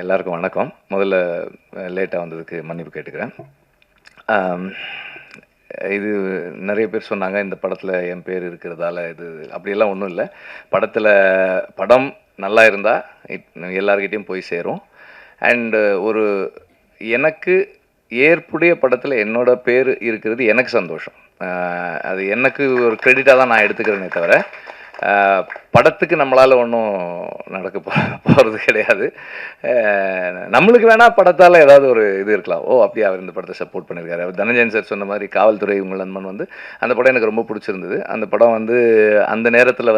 எல்லாருக்கும் வணக்கம். முதல்ல லேட்டாக வந்ததுக்கு மன்னிப்பு கேட்டுக்கிறேன். இது நிறைய பேர் சொன்னாங்க, இந்த படத்தில் என் பேர் இருக்கிறதால இது அப்படியெல்லாம் ஒன்றும் இல்லை. படம் நல்லா இருந்தால் எல்லார்கிட்டையும் போய் சேரும். அண்டு எனக்கு ஏற்புடைய படத்தில் என்னோட பேர் இருக்கிறது எனக்கு சந்தோஷம். அது எனக்கு ஒரு கிரெடிட்டாக தான் நான் எடுத்துக்கிறேனே தவிர, படத்துக்கு நம்மளால் ஒன்றும் நடக்க போகிறது கிடையாது. நம்மளுக்கு வேணால் படத்தால் ஏதாவது ஒரு இது இருக்கலாம். அப்படியே அவர் இந்த படத்தை சப்போர்ட் பண்ணியிருக்காரு. அவர் தனஞ்சயன் சார் சொன்ன மாதிரி காவல்துறை உங்கள் நண்பன் அந்த படம் எனக்கு ரொம்ப பிடிச்சிருந்தது. அந்த படம் அந்த நேரத்தில்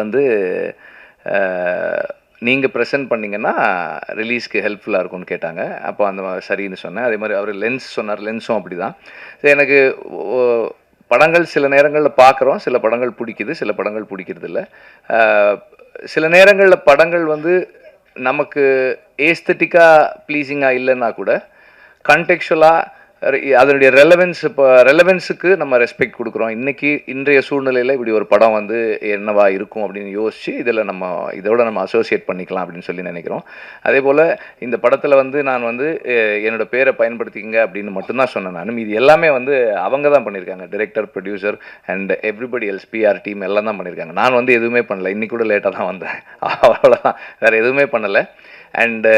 நீங்கள் ப்ரெசென்ட் பண்ணிங்கன்னா ரிலீஸ்க்கு ஹெல்ப்ஃபுல்லாக இருக்கும்னு கேட்டாங்க. அப்போ சரின்னு சொன்னேன். அதே மாதிரி அவர் லென்ஸ் சொன்னார். லென்ஸும் அப்படி தான். எனக்கு படங்கள் சில நேரங்களில் பார்க்குறோம், சில படங்கள் பிடிக்குது, சில படங்கள் பிடிக்கிறது இல்லை. சில நேரங்களில் படங்கள் நமக்கு ஏஸ்தட்டிக்காக ப்ளீஸிங்காக இல்லைன்னா கூட கண்டெக்சுவலாக அதனுடைய ரெலவென்ஸுக்கு நம்ம ரெஸ்பெக்ட் கொடுக்குறோம். இன்றைய சூழ்நிலையில் இப்படி ஒரு படம் என்னவா இருக்கும் அப்படின்னு யோசித்து இதோட நம்ம அசோசியேட் பண்ணிக்கலாம் அப்படின்னு சொல்லி நினைக்கிறோம். அதே போல் இந்த படத்தில் நான் என்னோடய பேரை பயன்படுத்திக்கங்க அப்படின்னு மட்டும்தான் சொன்னேன். நான் இது எல்லாமே அவங்க தான் பண்ணியிருக்காங்க. Director, producer and everybody else, PR team எல்லாம் தான் பண்ணியிருக்காங்க. நான் எதுவுமே பண்ணலை. இன்றைக்கி கூட லேட்டாக தான் வந்தேன். அவ்வளோதான், வேறு எதுவுமே பண்ணலை. அண்டு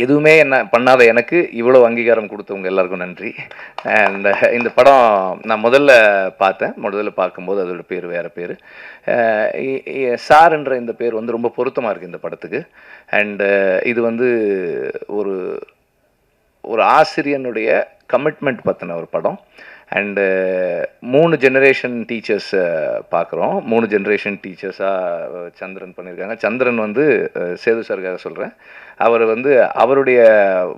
எதுவுமே பண்ணாத எனக்கு இவ்வளோ அங்கீகாரம் கொடுத்தவங்க எல்லாருக்கும் நன்றி. அண்ட் இந்த படம் நான் முதல்ல பார்க்கும்போது அதோட பேர் வேறு பேர். சார்ன்ற இந்த பேர் ரொம்ப பொருத்தமாக இருக்குது இந்த படத்துக்கு. அண்டு இது ஒரு ஆசிரியனுடைய கமிட்மெண்ட் பற்றின ஒரு படம். அண்டு 3 ஜெனரேஷன் டீச்சர்ஸ் பார்க்குறோம். 3 ஜெனரேஷன் டீச்சர்ஸாக சந்திரன் பண்ணியிருக்காங்க. சந்திரன் சேது சாருக்காக சொல்கிறேன். அவர் அவருடைய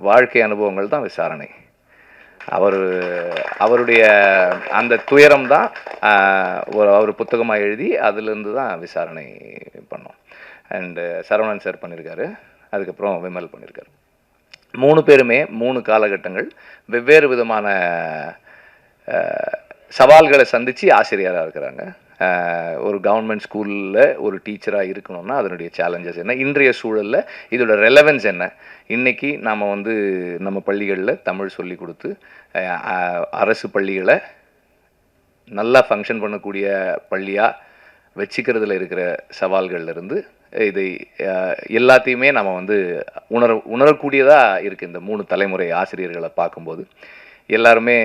வாழ்க்கை அனுபவங்கள் தான் விசாரணை. அவருடைய அந்த துயரம் தான் அவர் புத்தகமாக எழுதி அதிலிருந்து தான் விசாரணை பண்ணோம். அண்டு சரவணன் சார் பண்ணியிருக்காரு. அதுக்கப்புறம் விமல் பண்ணியிருக்காரு. 3 பேருமே 3 காலகட்டங்கள் வெவ்வேறு விதமான சவால்களை சந்தித்து ஆசிரியராக இருக்கிறாங்க. ஒரு கவர்மெண்ட் ஸ்கூலில் ஒரு டீச்சராக இருக்கணும்னா அதனுடைய சேலஞ்சஸ் என்ன, இன்றைய சூழலில் இதோட ரெலவென்ஸ் என்ன. இன்றைக்கி நாம் நம்ம பள்ளிகளில் தமிழ் சொல்லி கொடுத்து அரசு பள்ளிகளை நல்லா ஃபங்க்ஷன் பண்ணக்கூடிய பள்ளியாக வச்சுக்கிறதுல இருக்கிற சவால்கள்லேருந்து இதை எல்லாத்தையுமே நம்ம உணரக்கூடியதாக இருக்குது. இந்த 3 தலைமுறை ஆசிரியர்களை பார்க்கும்போது எல்லாருமே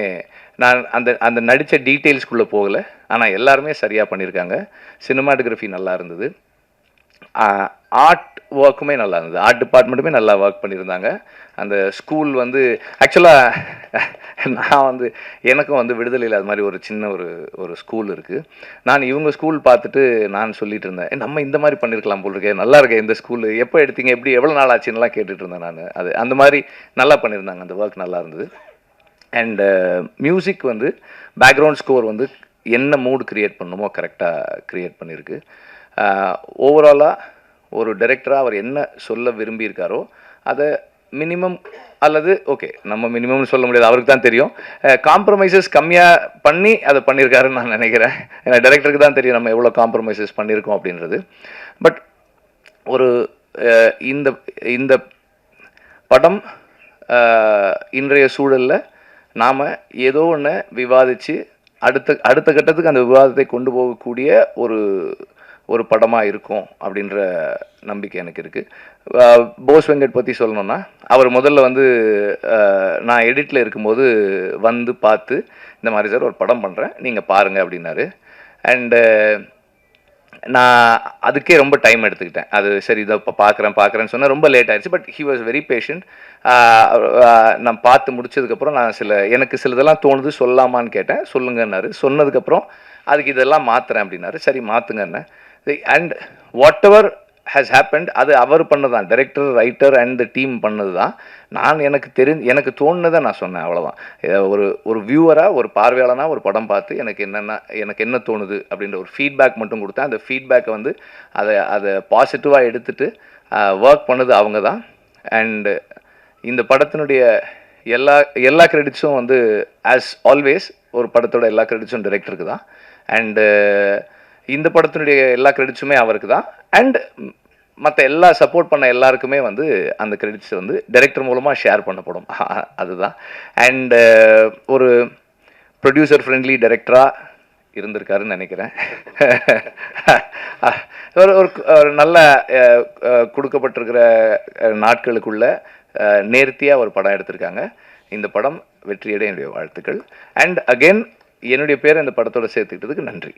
நான் அந்த நடித்த டீட்டெயில்ஸ்குள்ளே போகலை. ஆனால் எல்லாருமே சரியாக பண்ணியிருக்காங்க. சினிமாட்டோகிராஃபி நல்லா இருந்தது. ஆர்ட் ஒர்க்குமே நல்லா இருந்தது. ஆர்ட் டிபார்ட்மெண்ட்டுமே நல்லா ஒர்க் பண்ணியிருந்தாங்க. அந்த ஸ்கூல் ஆக்சுவலாக நான் எனக்கும் விடுதலையில் அது மாதிரி ஒரு சின்ன ஒரு ஸ்கூல் இருக்குது. நான் இவங்க ஸ்கூல் பார்த்துட்டு நான் சொல்லிட்டு இருந்தேன், நம்ம இந்த மாதிரி பண்ணியிருக்கலாம் போல் இருக்கே, நல்லா இருக்கேன் இந்த ஸ்கூலு, எப்போ எடுத்தீங்க, எப்படி எவ்வளோ நாள் ஆச்சுன்னெலாம் கேட்டுட்டு இருந்தேன் நான். அந்த மாதிரி நல்லா பண்ணியிருந்தாங்க. அந்த ஒர்க் நல்லா இருந்தது. அண்டு மியூசிக் பேக்ரவுண்ட் ஸ்கோர் என்ன மூடு க்ரியேட் பண்ணணுமோ கரெக்டாக க்ரியேட் பண்ணியிருக்கு. ஓவராலாக ஒரு டைரக்டராக அவர் என்ன சொல்ல விரும்பியிருக்காரோ அதை மினிமம் அல்லது நம்ம மினிமம்னு சொல்ல முடியாது, அவருக்கு தான் தெரியும். காம்ப்ரமைசஸ் கம்மியாக பண்ணி அதை பண்ணியிருக்காருன்னு நான் நினைக்கிறேன். ஏன்னா டைரக்டருக்கு தான் தெரியும் நம்ம எவ்வளோ காம்ப்ரமைசஸ் பண்ணியிருக்கோம் அப்படின்றது. பட் இந்த படம் இன்றைய சூழலில் நாம் ஏதோ ஒன்று விவாதித்து அடுத்த கட்டத்துக்கு அந்த விவாதத்தை கொண்டு போகக்கூடிய ஒரு படமாக இருக்கும் அப்படின்ற நம்பிக்கை எனக்கு இருக்குது. போஸ் வெங்கட் பற்றி சொல்லணுன்னா, அவர் முதல்ல நான் எடிட்டில் இருக்கும்போது பார்த்து இந்த மாதிரி சார் ஒரு படம் பண்ணுறேன், நீங்கள் பாருங்கள் அப்படின்னாரு. அண்டு நான் அதுக்கே ரொம்ப டைம் எடுத்துக்கிட்டேன். அது சரி இதை இப்போ பார்க்குறேன்னு சொன்னால் ரொம்ப லேட் ஆகிடுச்சு. But he was very patient. நான் பார்த்து முடிச்சதுக்கப்புறம் எனக்கு சிலதெல்லாம் தோணுது சொல்லலாமான்னு கேட்டேன். சொல்லுங்கன்னாரு. சொன்னதுக்கப்புறம் அதுக்கு இதெல்லாம் மாற்றுறேன் அப்படின்னாரு. சரி மாற்றுங்கன்னு. And whatever has happened அது அவர் பண்ணதான், director, writer and the team பண்ணது தான். எனக்கு தோணுனதை நான் சொன்னேன், அவ்வளோதான். ஒரு வியூவராக, ஒரு பார்வையாளனாக ஒரு படம் பார்த்து எனக்கு என்ன தோணுது அப்படின்ற ஒரு ஃபீட்பேக் மட்டும் கொடுத்தேன். அந்த ஃபீட்பேக்கை அதை பாசிட்டிவாக எடுத்துகிட்டு ஒர்க் பண்ணது அவங்க தான். அண்டு இந்த படத்தினுடைய எல்லா கிரெடிட்ஸும் ஆஸ் ஆல்வேஸ் ஒரு படத்தோட எல்லா கிரெடிட்ஸும் டைரக்டருக்கு தான். அண்டு இந்த படத்தினுடைய எல்லா கிரெடிட்ஸுமே அவருக்கு தான். அண்ட் மற்ற எல்லா சப்போர்ட் பண்ண எல்லாருக்குமே வந்து அந்த கிரெடிட்ஸ் வந்து டைரக்டர் மூலமாக ஷேர் பண்ணப்படும். அதுதான். அண்டு ஒரு ப்ரொடியூசர் ஃப்ரெண்ட்லி டைரக்டராக இருந்திருக்காருன்னு நினைக்கிறேன். ஒரு ஒரு நல்ல கொடுக்கப்பட்டிருக்கிற நாட்களுக்குள்ள நேர்த்தியாக ஒரு படம் எடுத்திருக்காங்க. இந்த படம் வெற்றியடைய என்னுடைய வாழ்த்துக்கள். அண்ட் அகெயின் என்னுடைய பேரை இந்த படத்தோடு சேர்த்துக்கிட்டதுக்கு நன்றி.